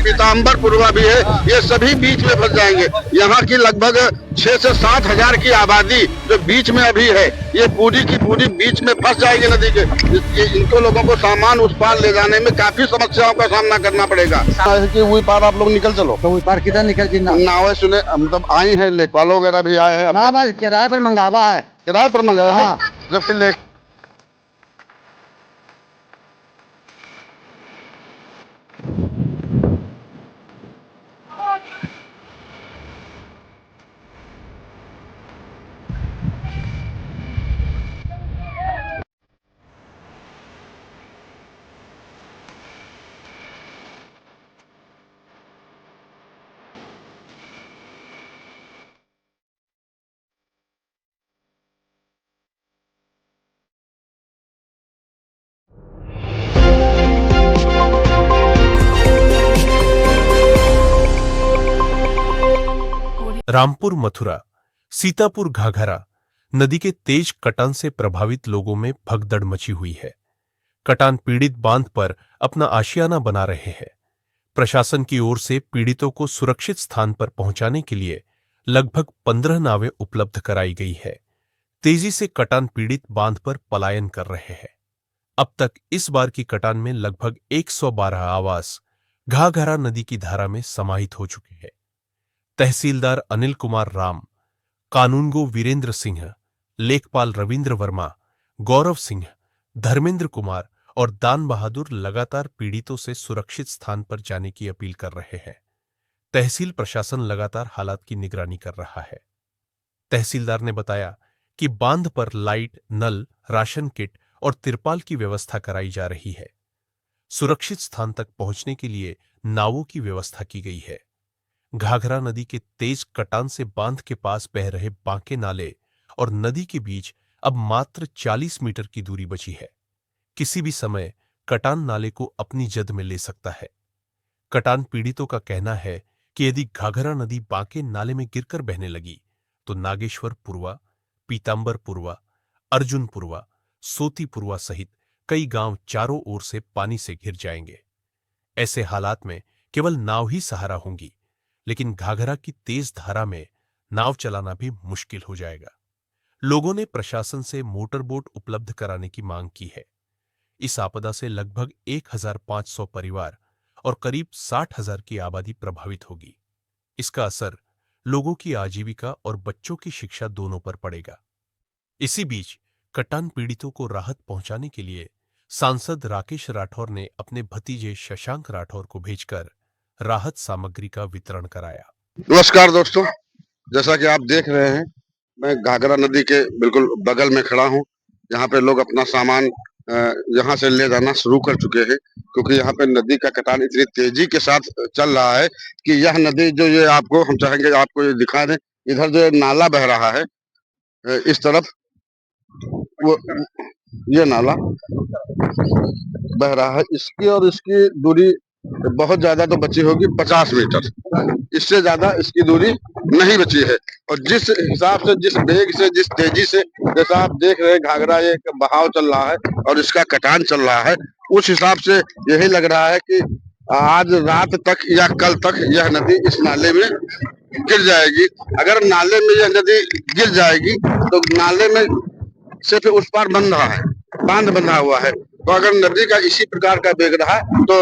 पीताम्बर पुरवा भी है, ये सभी बीच में फंस जाएंगे। यहाँ की लगभग 6 से 7 हजार की आबादी जो बीच में अभी है, ये पूरी की पूरी बीच में फंस जाएगी नदी के। इनको लोगों को सामान उस पार ले जाने में काफी समस्याओं का सामना करना पड़ेगा। कि वही पार आप लोग निकल चलो, तो पार किधर निकल जी? नावें सुने मतलब आई है, लेखपाल वगैरह भी आए हैं। ना बस किराए पर मंगावा है। किराए पर मंगाया है? हाँ। जब फिर लेख रामपुर मथुरा सीतापुर घाघरा नदी के तेज कटान से प्रभावित लोगों में भगदड़ मची हुई है। कटान पीड़ित बांध पर अपना आशियाना बना रहे हैं। प्रशासन की ओर से पीड़ितों को सुरक्षित स्थान पर पहुंचाने के लिए लगभग 15 नावें उपलब्ध कराई गई है। तेजी से कटान पीड़ित बांध पर पलायन कर रहे हैं। अब तक इस बार की कटान में लगभग 112 आवास घाघरा नदी की धारा में समाहित हो चुके हैं। तहसीलदार अनिल कुमार राम, कानूनगो वीरेंद्र सिंह, लेखपाल रविंद्र वर्मा, गौरव सिंह, धर्मेंद्र कुमार और दान बहादुर लगातार पीड़ितों से सुरक्षित स्थान पर जाने की अपील कर रहे हैं। तहसील प्रशासन लगातार हालात की निगरानी कर रहा है। तहसीलदार ने बताया कि बांध पर लाइट, नल, राशन किट और तिरपाल की व्यवस्था कराई जा रही है। सुरक्षित स्थान तक पहुंचने के लिए नावों की व्यवस्था की गई है। घाघरा नदी के तेज कटान से बांध के पास बह रहे बांके नाले और नदी के बीच अब मात्र 40 मीटर की दूरी बची है। किसी भी समय कटान नाले को अपनी जद में ले सकता है। कटान पीड़ितों का कहना है कि यदि घाघरा नदी बांके नाले में गिरकर बहने लगी तो नागेश्वर पुरवा, पीताम्बर पुरवा, अर्जुन पुरवा, सोती पुरवा सहित कई गांव चारों ओर से पानी से घिर जाएंगे। ऐसे हालात में केवल नाव ही सहारा होंगी, लेकिन घाघरा की तेज धारा में नाव चलाना भी मुश्किल हो जाएगा। लोगों ने प्रशासन से मोटर बोट उपलब्ध कराने की मांग की है। इस आपदा से लगभग 1500 परिवार और करीब 60,000 की आबादी प्रभावित होगी। इसका असर लोगों की आजीविका और बच्चों की शिक्षा दोनों पर पड़ेगा। इसी बीच कटान पीड़ितों को राहत पहुंचाने के लिए सांसद राकेश राठौर ने अपने भतीजे शशांक राठौर को भेजकर राहत सामग्री का वितरण कराया। नमस्कार दोस्तों, जैसा कि आप देख रहे हैं, मैं घाघरा नदी के बिल्कुल बगल में खड़ा हूं। यहाँ पे लोग अपना सामान यहाँ से ले जाना शुरू कर चुके हैं, क्योंकि यहाँ पे नदी का कटान इतनी तेजी के साथ चल रहा है कि यह नदी जो ये आपको हम चाहेंगे आपको ये दिखा दें। इधर जो नाला बह रहा है इस तरफ, वो ये नाला बह रहा है, इसकी और इसकी दूरी बहुत ज्यादा तो बची होगी 50 मीटर। इससे ज्यादा इसकी दूरी नहीं बची है। और जिस हिसाब से, जिस वेग से, जिस तेजी से, जैसा आप देख रहे हैं घाघरा एक बहाव चल रहा है और इसका कटान चल रहा है, उस हिसाब से यही लग रहा है कि आज रात तक या कल तक यह नदी इस नाले में गिर जाएगी। अगर नाले में यह नदी गिर जाएगी तो नाले में से फिर उस पार बन रहा है, बांध बंधा हुआ है। तो अगर नदी का इसी प्रकार का वेग रहा तो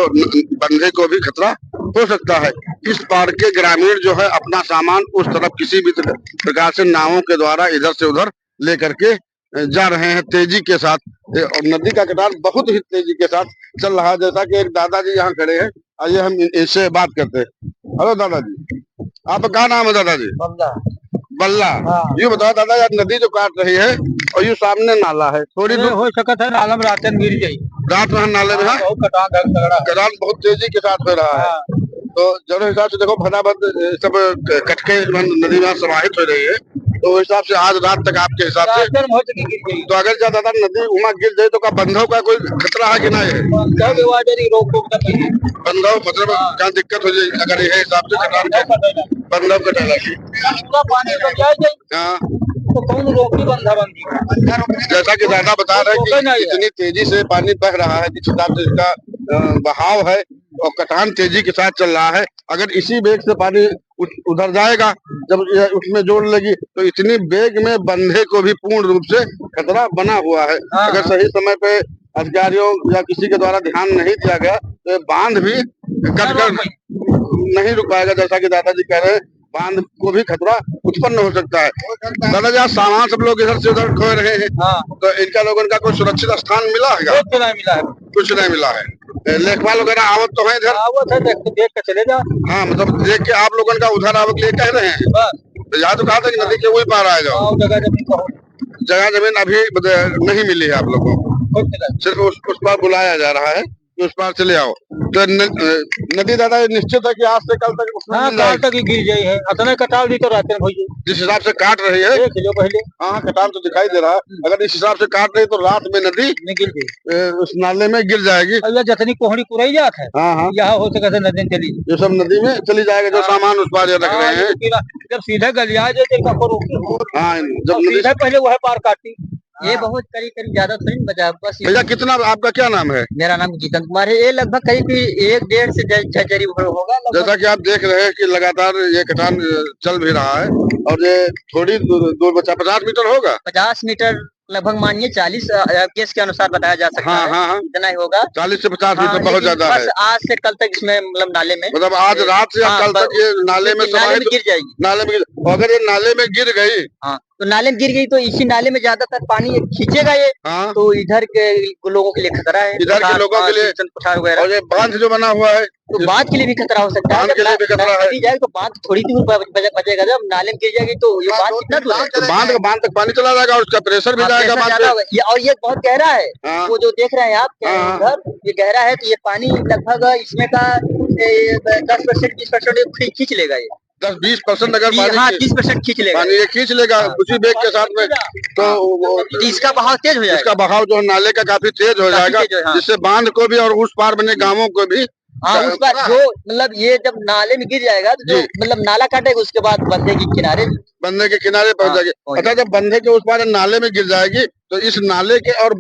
बंधे को भी खतरा हो सकता है। इस पार के ग्रामीण जो है अपना सामान उस तरफ किसी भी प्रकार से नावों के द्वारा इधर से उधर लेकर के जा रहे हैं तेजी के साथ। और नदी का कटान बहुत ही तेजी के साथ चल रहा है। जैसा कि एक दादाजी यहाँ खड़े हैं, आइए हम इनसे बात करते हैं। हेलो दादाजी, आपका क्या नाम है दादाजी? बल्ला। ये बताओ दादा, यार नदी जो काट रही है और ये सामने नाला है, थोड़ी दूर हो सकता है नाला में रात गिर जाए। रात में नाले में कटान बहुत तेजी के साथ हो रहा है। तो जब हिसाब से देखो फटाफट सब कटके नदी में समाहित हो रही है, तो उस हिसाब से आज रात तक आपके हिसाब से तो अगर ज्यादा नदी उमा गिर जाए तो क्या बंधव का कोई खतरा है कि नहीं है? बंधव मतलब क्या दिक्कत हो जाए अगर यह हिसाब से कटान बंधव कटा जैसा कि दादा बता रहे हैं कि इतनी तेजी से पानी बह रहा है, जिस हिसाब से इसका बहाव है, और कटान तेजी के साथ चल रहा है। अगर इसी वेग से पानी उधर जाएगा, जब उसमें जोड़ लगी तो इतनी वेग में बंधे को भी पूर्ण रूप से खतरा बना हुआ है। अगर सही समय पे अधिकारियों या किसी के द्वारा ध्यान नहीं दिया गया तो ये बांध भी कट कर नहीं रुक पाएगा। जैसा कि दादाजी कह रहे हैं, बांध को भी खतरा उत्पन्न हो सकता है। दादाजी आज सामान सब लोग इधर से उधर खो रहे हैं, तो इनका लोगों का कोई सुरक्षित स्थान मिला है? कुछ नहीं मिला है। लेखपाल वगैरह आवत तो है इधर? देख के चले जाओ। हाँ, मतलब देख के आप लोगों का उधर आवक लिए कह रहे हैं। तो यहाँ तो कहा था कि नदी के वही पार आ जाओ। जगह जमीन अभी नहीं मिली है आप लोगों को, सिर्फ उस पार बुलाया जा रहा है कि उस पार चले आओ। तो नदी दादा निश्चित है कि आज से कल तक उसमें मिल कल जाएगी। तक ही गिर जाई है। अतने कटाव दी तो रात में भई जिस हिसाब से काट रही है, देख लो पहले। हाँ कटाव तो दिखाई दे रहा है। अगर इस हिसाब से काट रही तो रात में नदी गिर गई, उस नाले में गिर जाएगी। और जितनी कोहड़ी कुराई जात है, हाँ हाँ, यहाँ हो सके नदी में चली ये सब नदी में चली जाएगा जो सामान उस पार रख रहे हैं। जब सीधे गलिया जाए तो हाँ, जब नदी सीधे पहले वह पार काटी। ये बहुत करीब करीब ज्यादा थोड़ी न बचा, बस भैया कितना, आपका क्या नाम है? मेरा नाम जीतन कुमार है। ये लगभग करीब 1-1.5 से 6 करीब होगा लगभग। जैसा कि आप देख रहे हैं कि लगातार ये कटान चल भी रहा है और ये थोड़ी दूर बचा, 50 मीटर होगा, 50 मीटर लगभग, मानिए 40 केस के अनुसार बताया जा सकता है। हाँ, इतना ही होगा, 40 से 50 मीटर बहुत लेकिन ज्यादा है। बस आज से कल तक इसमें मतलब नाले में, मतलब आज रात से या कल तक ये नाले में गिर जाएगी। नाले में अगर ये नाले में गिर गई, हाँ, तो नाले में गिर गई तो इसी नाले में ज्यादातर पानी खींचेगा ये। हाँ, तो इधर के लोगों के लिए खतरा है, इधर के लोगों के लिए पठार वगैरह, और ये बांध जो बना हुआ है तो बांध के लिए भी खतरा हो सकता है। बांध के लिए भी खतरा है। जाए तो बांध थोड़ी दूर बचेगा, जब नाले में गिर जाएगी तो ये बांध कितना दूर है? तो बांध तक पानी चला जाएगा और उसका प्रेशर भी जाएगा बांध पे। और ये बहुत गहरा है। हाँ। वो जो देख रहे हैं आप उधर, ये गहरा है, तो ये पानी लगभग इसमें का 10% 20% खींच लेगा ये। 10-20% अगर पानी, हाँ 20% खींच लेगा पानी ये खींच लेगा उसी बेग के साथ में, तो इसका बहाव तेज हो जाएगा। इसका बहाव जो नाले का काफी तेज हो जाएगा, जिससे बांध को भी और उस पार बने गांवों को भी, हाँ उस बार जो मतलब ये जब नाले में गिर जाएगा तो जो मतलब नाला काटेगा उसके बाद बंदे के किनारे पहुंच जाएगी। अच्छा, जब बंधे के उस पार नाले में गिर जाएगी तो इस नाले के और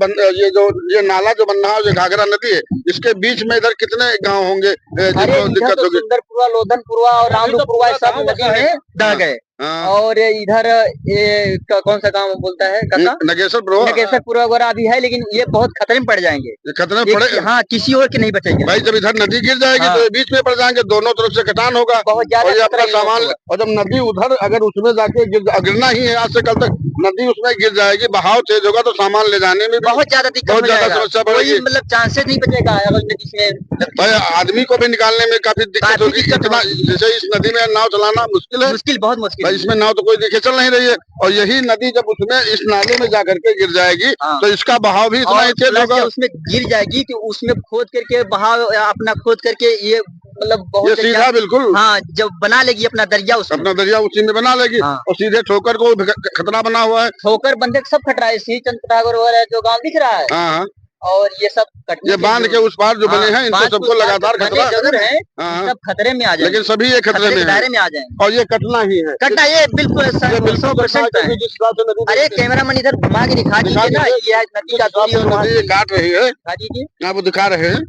ये नाला जो बन रहा है, जो घाघरा नदी है, इसके बीच में इधर कितने गांव होंगे जिनको दिक्कत होगी? सुंदरपुरा, लोधनपुरा और रामपुरवा सब नदी में ढह गए। और इधर ये कौन सा गांव बोलता है नगेश्वरपुरा वगैरह भी है, लेकिन ये बहुत खतरे में पड़ जाएंगे। खतरे में पड़े, हाँ, किसी और के नहीं बचेंगे भाई। जब इधर नदी गिर जाएगी तो ये बीच में पड़ जाएंगे, दोनों तरफ से कटान होगा, बहुत ज्यादा और ये अपना सामान, और जब नदी उधर अगर उसमें जाके गिरना ही है, आज से कल तक नदी उसमें गिर जाएगी, बहाव तेज होगा तो सामान ले जाने में बहुत ज्यादा दिक्कत हो जाएगा, समस्या बढ़ेगी। मतलब चांसेस नहीं बचेगा अगर नदी में भाई, आदमी को भी निकालने में काफी दिक्कत होगी। इतना जैसे इस नदी में नाव चलाना मुश्किल है, बहुत मुश्किल भाई। इसमें नाव तो कोई देखे चल नहीं रही है, और यही नदी जब उसमें इस नाले में जाकर के गिर जाएगी तो इसका बहाव भी इतना ही तेज होगा। उसमें गिर जाएगी तो उसमें खोद करके बहाव अपना खोद करके ये मतलब बहुत सीधा बिल्कुल, हाँ, जब बना लेगी अपना दरिया उसी में बना लेगी, और सीधे ठोकर को खतरा बना हुआ है। ठोकर बंदे सब खतरा है, सी चंद पठागर वगैरह जो गाँव दिख रहा है, हाँ, और ये सब ये बांध के उस पार जो बने हैं, इनको सबको लगातार खतरा जरूर है, सब खतरे में आ जाए, लेकिन सभी ये खतरे में दायरे में आ जाएंगे, और ये कटना ही है, कटना ये बिल्कुल 100% है। अरे कैमरामैन इधर घुमा के दिखा दीजिए ना, ये नदी का दूरी और नदी काट रही है, दिखा दीजिए, आप दिखा रहे हैं।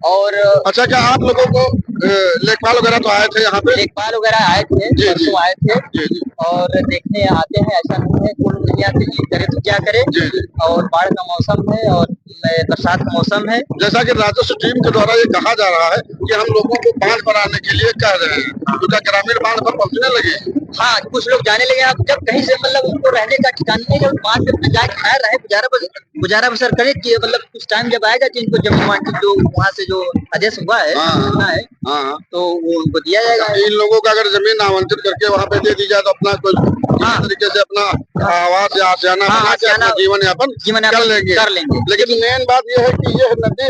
और अच्छा, क्या आप लोगों को लेखपाल वगैरह तो आए थे यहाँ पे? लेखपाल वगैरह आए थे, परसों आए थे, और देखने आते हैं, ऐसा नहीं है कुल दुनिया से ये करे तो क्या करे। और बाढ़ का मौसम है और बरसात का मौसम है। जैसा कि राजस्व टीम के द्वारा ये कहा जा रहा है कि हम लोगों को बांध बनाने के लिए कह रहे हैं, तो क्या ग्रामीण बांध पर पहुँचने लगे? हाँ, कुछ लोग जाने लगे। अब जब कहीं से मतलब उनको रहने का ठिकाना नहीं, जब बांध पे जाके खैर रहे, गुजारा बसर करे कि मतलब कुछ टाइम जब आएगा जिनको जब जो वहाँ से जो आदेश हुआ है, तो वो उनको दिया जाएगा। इन लोगों का अगर जमीन आवंटित करके वहाँ पे दे दी जाए तो अपना कुछ तरीके से अपना आवास या आशियाना बना के अपना जीवन यापन कर लेंगे। लेकिन मेन बात यह है कि यह नदी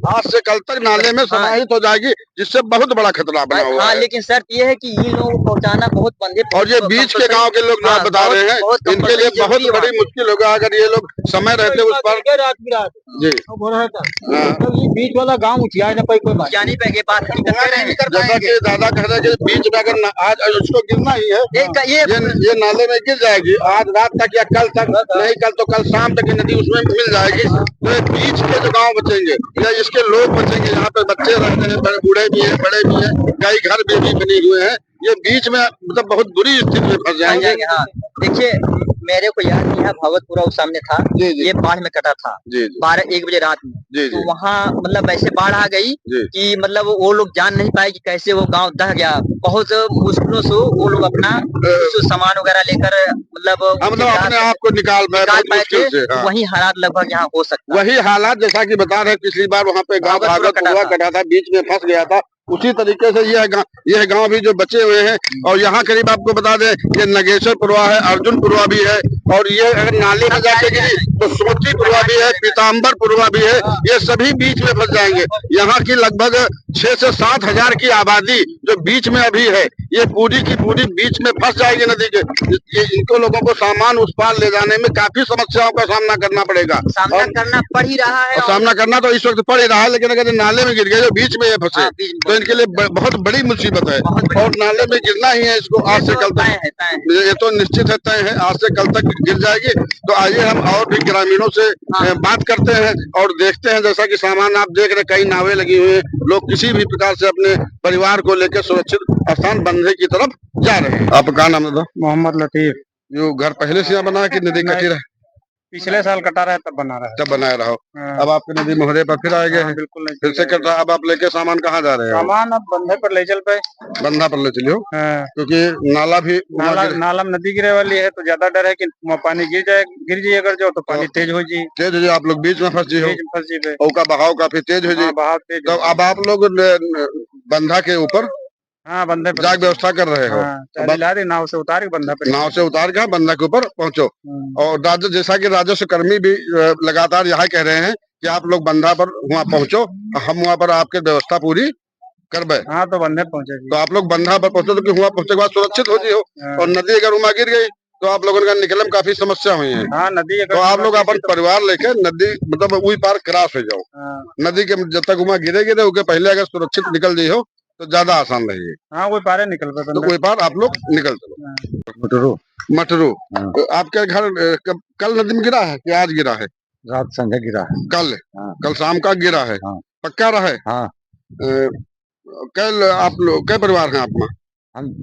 आज से कल तक नाले में समाहित हो जाएगी, जिससे बहुत बड़ा खतरा बना हुआ है। लेकिन शर्त ये है कि इन लोगों को पहुँचाना बहुत बंदे, और ये बीच के गांव के लोग जो आप बता रहे हैं, इनके लिए बहुत बड़ी मुश्किल होगा अगर ये लोग समय रहते उस पर रात की रात जी हो रहा था हाँ। तब ये बीच वाला गांव उठिया न पाई कोई बात क्या नहीं पाएंगे बात नहीं कर रहे हैं जैसा कि दादा कह रहे हैं कि बीच में अगर आज उसको गिरना ही है ये नाले में गिर जाएगी आज रात तक या कल तक नहीं कल तो कल शाम तक ये नदी उसमें मिल जाएगी तो ये बीच के जो गांव बचेंगे या इसके लोग बचेंगे यहाँ पे बच्चे रहते हैं बूढ़े भी हैं बड़े भी हैं कई घर भी बने हुए हैं ये बीच में मतलब बहुत बुरी स्थिति में फंस जाएंगे हाँ देखिए मेरे को याद नहीं है भावतपुरा उस सामने था जी जी ये बाढ़ में कटा था जी 12-1 बजे रात में जी तो जी वहाँ मतलब ऐसे बाढ़ आ गई जी कि मतलब वो लोग जान नहीं पाए कि कैसे वो गांव दह गया बहुत मुश्किलों से वो लोग अपना कुछ सामान वगैरह लेकर मतलब मतलब अपने आप को निकाल पाए मुश्किल से हाँ। वही हालात लगभग यहाँ हो सकता वही हालात जैसा कि बता रहे पिछली बार वहाँ पे गांव भागलपुरा कटा था बीच में फंस गया था उसी तरीके से यह गांव भी जो बचे हुए हैं और यहाँ करीब आपको बता दें ये नगेश्वरपुरवा है अर्जुनपुरवा भी है और ये अगर नाले में जाके गिरी तो सोचीपुरवा भी है पीताम्बरपुरवा भी है ये सभी बीच में फंस जाएंगे यहाँ की लगभग 6 से 7 हजार की आबादी जो बीच में अभी है ये पूरी की पूरी बीच में फंस जाएगी नदी के इनको लोगों को सामान उस पार ले जाने में काफी समस्याओं का सामना करना पड़ेगा सामना करना पड़ ही रहा है और सामना करना तो इस वक्त पड़ ही रहा है लेकिन अगर नाले में गिर गए जो बीच में ये फंसे तो इनके लिए बहुत बड़ी मुसीबत है और नाले में गिरना ही है इसको आज से कल तक ये तो निश्चित है तय है आज से कल तक गिर जाएगी तो आइए हम और भी ग्रामीणों से बात करते हैं और देखते हैं जैसा कि सामान आप देख रहे कई नावें लगी हुई हैं लोग किसी भी प्रकार से अपने परिवार को लेकर सुरक्षित स्थान बंधे की तरफ जा रहे हैं आपका क्या नाम है मोहम्मद लतीफ जो घर पहले से यहाँ बना है कि नदी कटी रहे पिछले साल कटा रहा है तब बना रहा है तब बनाए रहो हाँ। अब आपकी नदी मोहरे पर फिर आए गए हैं बिल्कुल नहीं फिर से कट रहा अब आप लेके सामान कहाँ जा रहे हो सामान अब बंधे पर ले चल पे बंधा पर ले चलियो हाँ। क्योंकि नाला भी नाला में नदी गिरे वाली है तो ज्यादा डर है कि पानी गिर जाए अगर जो तो पानी तेज हो जाए तेज हो जाए आप लोग बीच में फंस जी हो फंस जाए और का बहाव काफी तेज हो जाए बहाव तेज तो अब आप लोग बंधा के ऊपर हाँ बंधे पर जाग व्यवस्था कर रहे हो नाव से उतार के बंधा पे नाव से उतार के बंधा के ऊपर पहुंचो और जैसा कि राजस्व कर्मी भी लगातार यहाँ कह रहे हैं कि आप लोग बंधा पर वहाँ पहुंचो हम वहाँ पर आपके व्यवस्था पूरी करबे हाँ तो बंधे पहुंचे तो आप लोग बंधा पर पहुंचो तो वहाँ पहुंचने के बाद सुरक्षित हो जी हो और नदी अगर वहाँ गिर गई तो आप लोगों का निकलने में काफी समस्या हुई है हाँ नदी तो आप लोग अपन परिवार लेके नदी मतलब वही पार क्रॉस हो जाओ नदी के जब तक वहाँ गिरेगी तो उसके पहले अगर सुरक्षित निकल जाइए हो तो ज्यादा आसान रहेगी हाँ वही पारे निकल पाते तो वही पार आप लोग निकल चलो मटरू तो आपके घर कल नदी में गिरा है कि आज गिरा है रात संध्या गिरा है कल शाम का गिरा है पक्का रहा है हाँ कल आप लोग कई परिवार हैं आपका हम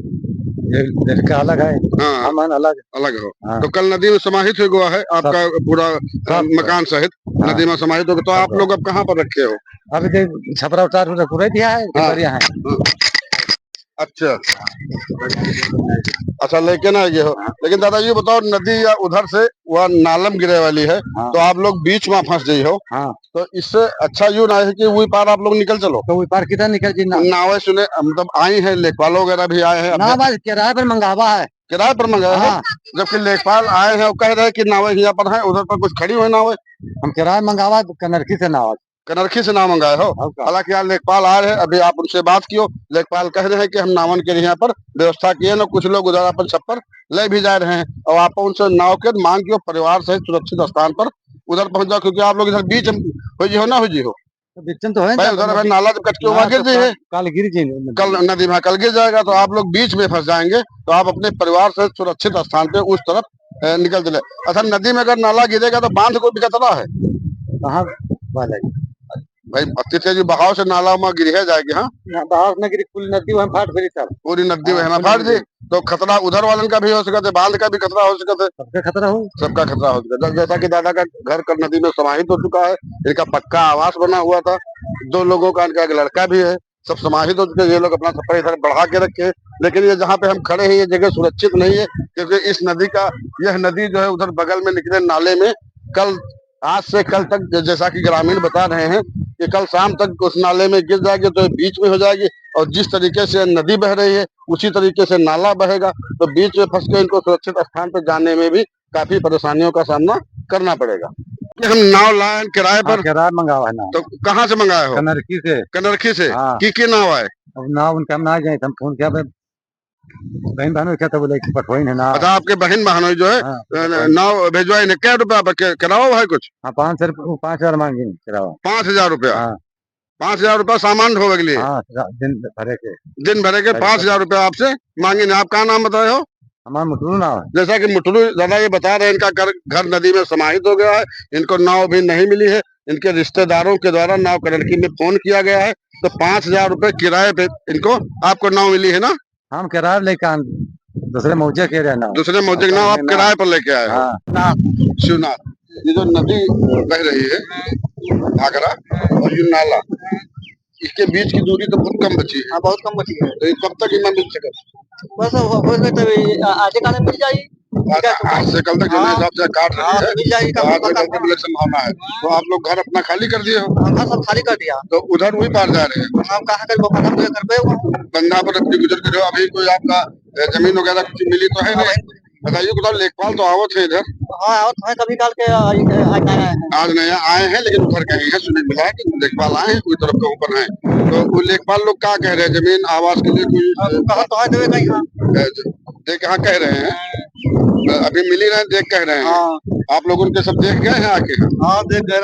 लड़का अलग है हाँ हम अलग हो तो कल नदी में समाहित हो गया है आपका पूरा मकान सहित नदी में समाहित हो गया तो आप लोग अब कहाँ पर रखे हो अभी छपरा उतार पूरा दिया है अच्छा अच्छा लेकिन आ गए हो लेकिन दादा ये बताओ नदी या उधर से वह नालम गिरे वाली है तो आप लोग बीच में फंस गई हो तो इससे अच्छा यूं ना है कि वही पार आप लोग निकल चलो तो वही पार किधर निकल जी नावे सुने मतलब आई है लेखपाल वगैरह भी आए हैं किराए पर मंगावा है किराए पर मंगाया है जबकि लेखपाल आए हैं कह रहे हैं कि नावे यहाँ पर है उधर पर कुछ खड़ी हुई नावे हम किराए मंगावा कनरखी से नाव कनरखी से नाव मंगाए हो हालांकि यार लेखपाल आ रहे हैं अभी आप उनसे बात कियो लेखपाल कह रहे हैं कि हम नावन के लिए यहाँ पर व्यवस्था किए ना कुछ लोग उधर अपन छप्पर ले भी जा रहे हैं और आप उनसे नाव के मांग के परिवार सहित सुरक्षित स्थान पर उधर पहुंच जाओ क्योंकि आप लोग इधर बीच हो जी हो ना हो जी हो तो है भाई उधर नाला जब कट के वहाँ गिर जाइए कल नदी में कल गिर जाएगा तो आप लोग बीच में फंस जाएंगे तो आप अपने परिवार से सुरक्षित स्थान पे उस तरफ निकल चले अच्छा नदी में अगर नाला गिरेगा तो बांध को भी खतरा है कहाँ भाई अति तेज बहाव से नाला में गिर जाएगी हाँ बहाव में गिरी पूरी नदी वहाँ फाट फिरी सब पूरी नदी वहाँ फाट जी तो खतरा उधर वालन का भी हो सकता है बांध का भी खतरा हो सकता है सबका खतरा हो सकता है जैसा कि दादा का घर कर नदी में समाहित हो चुका है इनका पक्का आवास बना हुआ था 2 लोगों का इनका एक लड़का भी है सब समाहित हो चुके ये लोग अपना छप्पर इधर बढ़ा के रखे लेकिन ये जहाँ पे हम खड़े हैं ये जगह सुरक्षित नहीं है क्योंकि इस नदी का यह नदी जो है उधर बगल में निकले नाले में कल आज से कल तक जैसा कि ग्रामीण बता रहे हैं कि कल शाम तक उस नाले में गिर जाएगी तो बीच में हो जाएगी और जिस तरीके से नदी बह रही है उसी तरीके से नाला बहेगा तो बीच में फंस के इनको सुरक्षित स्थान पर जाने में भी काफी परेशानियों का सामना करना पड़ेगा हम नाव लाए किराए पर किराया मंगावा है ना तो कहाँ से मंगाए हो कनरखी से की नाव आए अब नाव उनका हम ना जाए हम फोन किया बहन बहनों क्या था बोले पटवाई है ना। अच्छा, आपके बहन बहनोई जो है हाँ, नाव भेजवाई ने, क्या रुपया कराओ भाई कुछ? हाँ 5,000 मांगी किराया। 5,000 रुपया? हाँ 5,000 रुपया सामान ढोने के लिए? हाँ दिन भरे के। दिन भरे के 5,000 रुपया आपसे मांगे ने। आप क्या नाम बताए हो? हमारा मुटरू ना है। जैसा कि मुटलू दादा ये बता रहे हैं, इनका घर नदी में समाहित हो गया है, इनको नाव भी नहीं मिली है। इनके रिश्तेदारों के द्वारा नाव कलरकी में फोन किया गया है, तो 5,000 रुपए किराए पे इनको आपको नाव मिली है ना? हम किराया लेकर दूसरे मौजे के रहना। दूसरे मौजे की नाव आप किराए पर लेके आए हो? हाँ शिवनाथ, ये जो नदी बह रही है घाघरा और ये नाला, इसके बीच की दूरी तो बहुत कम बची है। हाँ बहुत कम बची है। तो ये कब तक इतना मिल सके? बस हो गए तभी आधे काले मिल जाएगी। आज से कल तक जिस हिसाब से काट रही है, मिल जाएगी। तो आज से कल तक मिलने की संभावना है। तो आप लोग घर अपना खाली कर दिए हो? हाँ सब खाली कर दिया। तो उधर वही पार जा रहे हैं? हम कहाँ कर खत्म कर पे बंदा पर अपनी गुजर कर रहे हो। अभी कोई आपका जमीन वगैरह कुछ मिली तो है नहीं? बताइए कुछ। लेखपाल तो आवत है इधर? हाँ और तुम्हें कभी काल के आज नहीं आए हैं, लेकिन उधर कहीं है, सुनील मिला है कि लेखपाल आए हैं, कोई तरफ के ऊपर है। तो वो लेखपाल लोग क्या कह रहे हैं, जमीन आवास के लिए कोई देख कहाँ कह रहे हैं? अभी मिली नहीं, देख कह रहे हैं। आप लोग उनके सब देख गए हैं आके? हाँ देख गए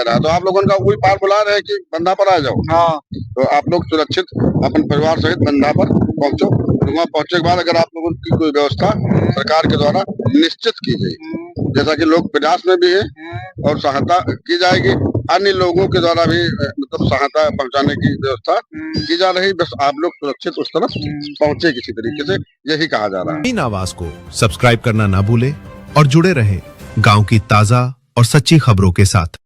रहा। तो आप लोगों का वही पार बुला रहे हैं कि बंदा पर आ जाओ? हाँ तो आप लोग सुरक्षित अपन परिवार सहित बंदा पर पहुंचो। वहाँ पहुंचने के बाद अगर आप लोगों की कोई व्यवस्था सरकार के द्वारा निश्चित की गई, जैसा कि लोग प्रयास में भी है और सहायता की जाएगी, अन्य लोगों के द्वारा भी मतलब सहायता पहुंचाने की व्यवस्था की जा रही। बस आप लोग सुरक्षित उस तरफ पहुंचे किसी तरीके से, यही कहा जा रहा है। इन आवाज को सब्सक्राइब करना ना भूले और जुड़े रहें गांव की ताजा और सच्ची खबरों के साथ।